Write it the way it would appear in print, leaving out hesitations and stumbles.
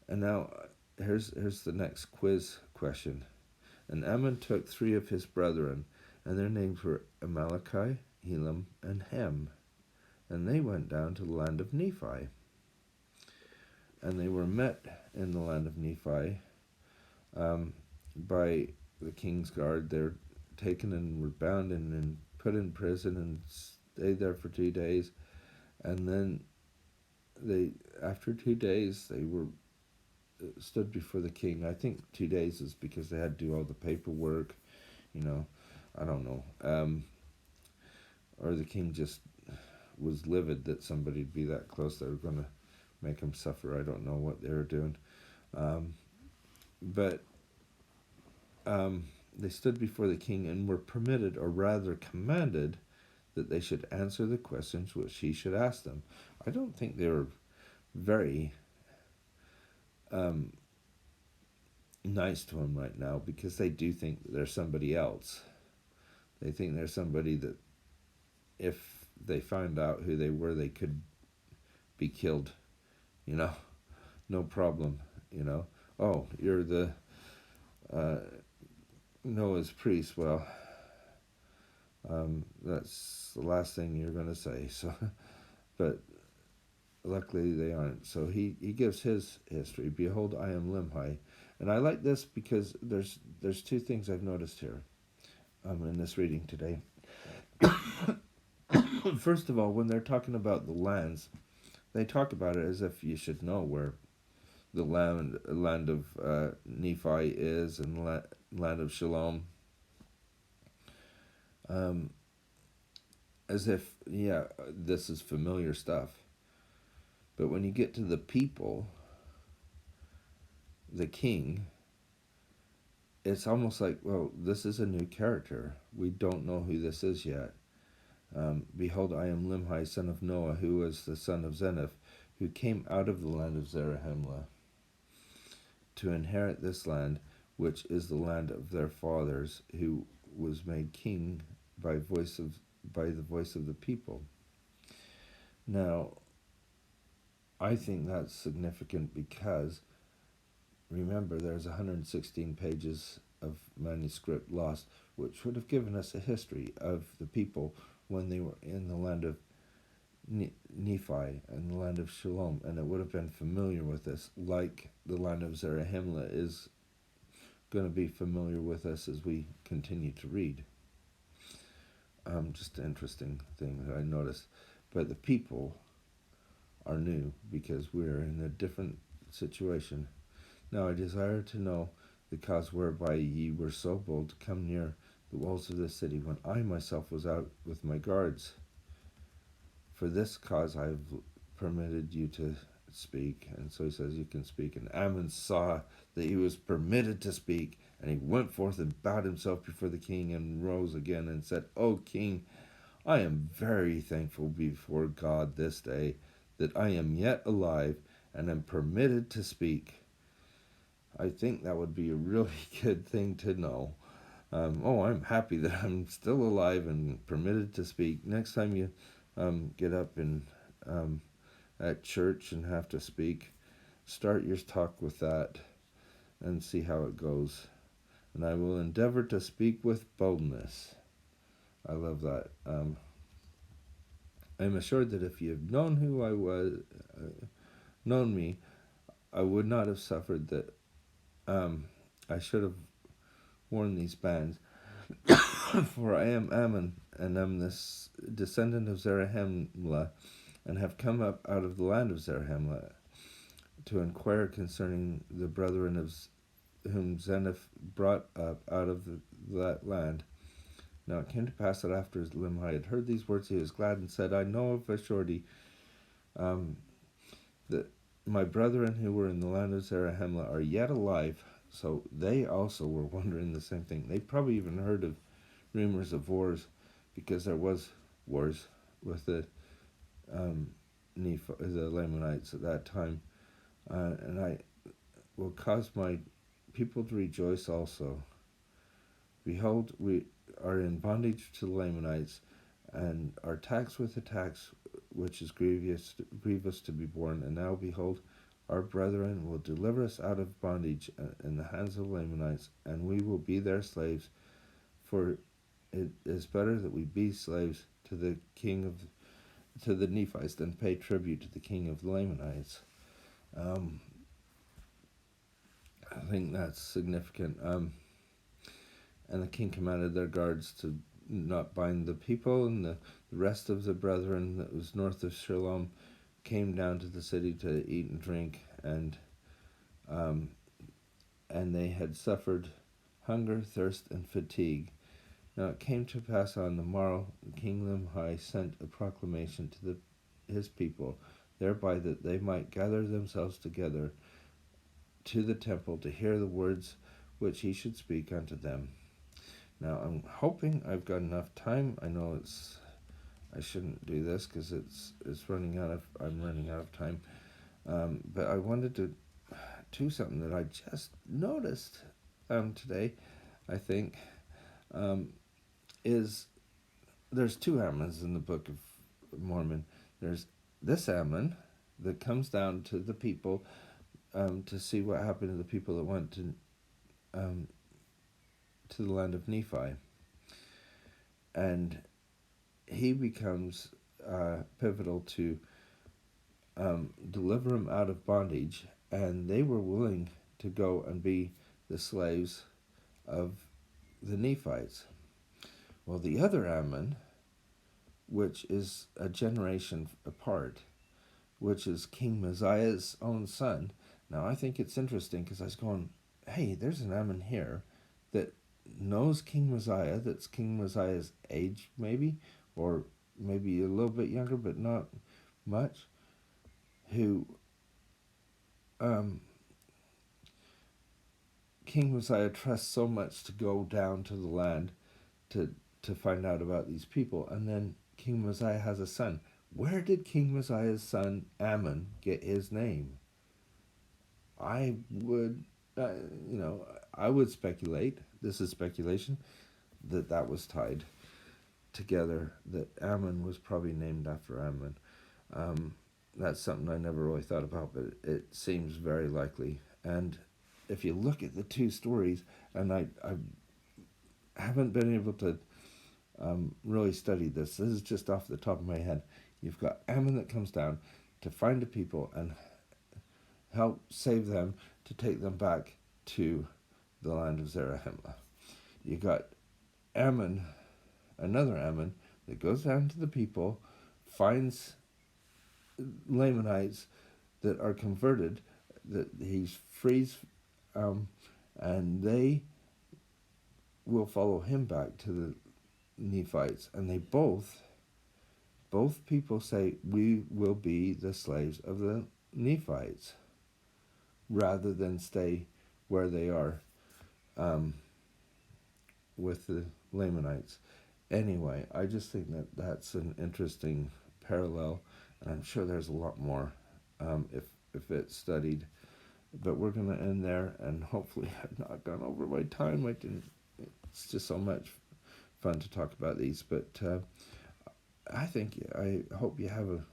And now, here's the next quiz question. And Ammon took 3 of his brethren, and their names were Amaleki, Elam, and Hem. And they went down to the land of Nephi. And they were met in the land of Nephi by the king's guard. They're taken and were bound and put in prison and stayed there for 2 days. And then after 2 days, they were stood before the king. I think 2 days is because they had to do all the paperwork, I don't know. Or the king just was livid that somebody'd be that close. They were going to make him suffer. I don't know what they were doing. But they stood before the king and were permitted, or rather commanded, that they should answer the questions which he should ask them. I don't think they were very nice to him right now, because they do think that they're somebody else. They think they're somebody that if they found out who they were, they could be killed, no problem, Oh, you're the Noah's priest. Well, that's the last thing you're going to say. So, but luckily they aren't. So he gives his history. Behold, I am Limhi. And I like this because there's 2 things I've noticed here in this reading today. First of all, when they're talking about the lands, they talk about it as if you should know where the land of Nephi is, and land of Shalom. As if, this is familiar stuff. But when you get to the people, the king, it's almost like, well, this is a new character. We don't know who this is yet. Behold, I am Limhi, son of Noah, who was the son of Zeniff, who came out of the land of Zarahemla to inherit this land, which is the land of their fathers, who was made king by the voice of the people. Now, I think that's significant because, remember, there's 116 pages of manuscript lost, which would have given us a history of the people when they were in the land of Nephi and the land of Shalom, and it would have been familiar with us, like the land of Zarahemla is going to be familiar with us as we continue to read. Just an interesting thing that I noticed. But the people are new because we're in a different situation. Now I desire to know the cause whereby ye were so bold to come near the walls of this city, when I myself was out with my guards. For this cause I have permitted you to speak. And so he says, you can speak. And Ammon saw that he was permitted to speak, and he went forth and bowed himself before the king, and rose again and said, O king, I am very thankful before God this day that I am yet alive and am permitted to speak. I think that would be a really good thing to know. I'm happy that I'm still alive and permitted to speak. Next time you get up at church and have to speak, start your talk with that and see how it goes. And I will endeavor to speak with boldness. I love that. I'm assured that if you had known who I was, known me, I would not have suffered that. I should have worn these bands. For I am Ammon, and am this descendant of Zarahemla, and have come up out of the land of Zarahemla to inquire concerning the brethren of whom Zeniff brought up out of that land. Now it came to pass that after Limhi had heard these words, he was glad and said, I know of a surety that my brethren who were in the land of Zarahemla are yet alive. So they also were wondering the same thing. They probably even heard of rumors of wars, because there was wars with the Lamanites at that time. And I will cause my people to rejoice also. Behold, we are in bondage to the Lamanites, and are taxed with a tax which is grievous to be borne. And now, behold, our brethren will deliver us out of bondage in the hands of the Lamanites, and we will be their slaves. For it is better that we be slaves to the Nephites than pay tribute to the king of the Lamanites. I think that's significant. And the king commanded their guards to not bind the people, and the rest of the brethren that was north of Shalom came down to the city to eat and drink, and they had suffered hunger, thirst, and fatigue. Now it came to pass on the morrow, King Limhi sent a proclamation to his people, thereby that they might gather themselves together to the temple to hear the words which he should speak unto them. Now I'm hoping I've got enough time. I know I shouldn't do this because I'm running out of time. But I wanted to do something that I just noticed today, I think, is there's two Ammons in the Book of Mormon. There's this Ammon that comes down to the people to see what happened to the people that went to the land of Nephi. And he becomes pivotal to deliver them out of bondage, and they were willing to go and be the slaves of the Nephites. Well, the other Ammon, which is a generation apart, which is King Mosiah's own son. Now, I think it's interesting because I was going, hey, there's an Ammon here that knows King Mosiah, that's King Mosiah's age maybe, or maybe a little bit younger, but not much, who King Mosiah trusts so much to go down to the land to find out about these people. And then King Mosiah has a son. Where did King Mosiah's son Ammon get his name? I would, I would speculate, this is speculation, that was tied together, that Ammon was probably named after Ammon. That's something I never really thought about, but it seems very likely. And if you look at the two stories, and I haven't been able to really study this is just off the top of my head. You've got Ammon that comes down to find the people and help save them to take them back to the land of Zarahemla. You got Ammon, another Ammon, that goes down to the people, finds Lamanites that are converted, that he frees, and they will follow him back to the Nephites, and they both people say, we will be the slaves of the Nephites, rather than stay where they are with the Lamanites. Anyway, I just think that's an interesting parallel, and I'm sure there's a lot more if it's studied. But we're going to end there, and hopefully I've not gone over my time. It's just so much fun to talk about these, but I hope you have a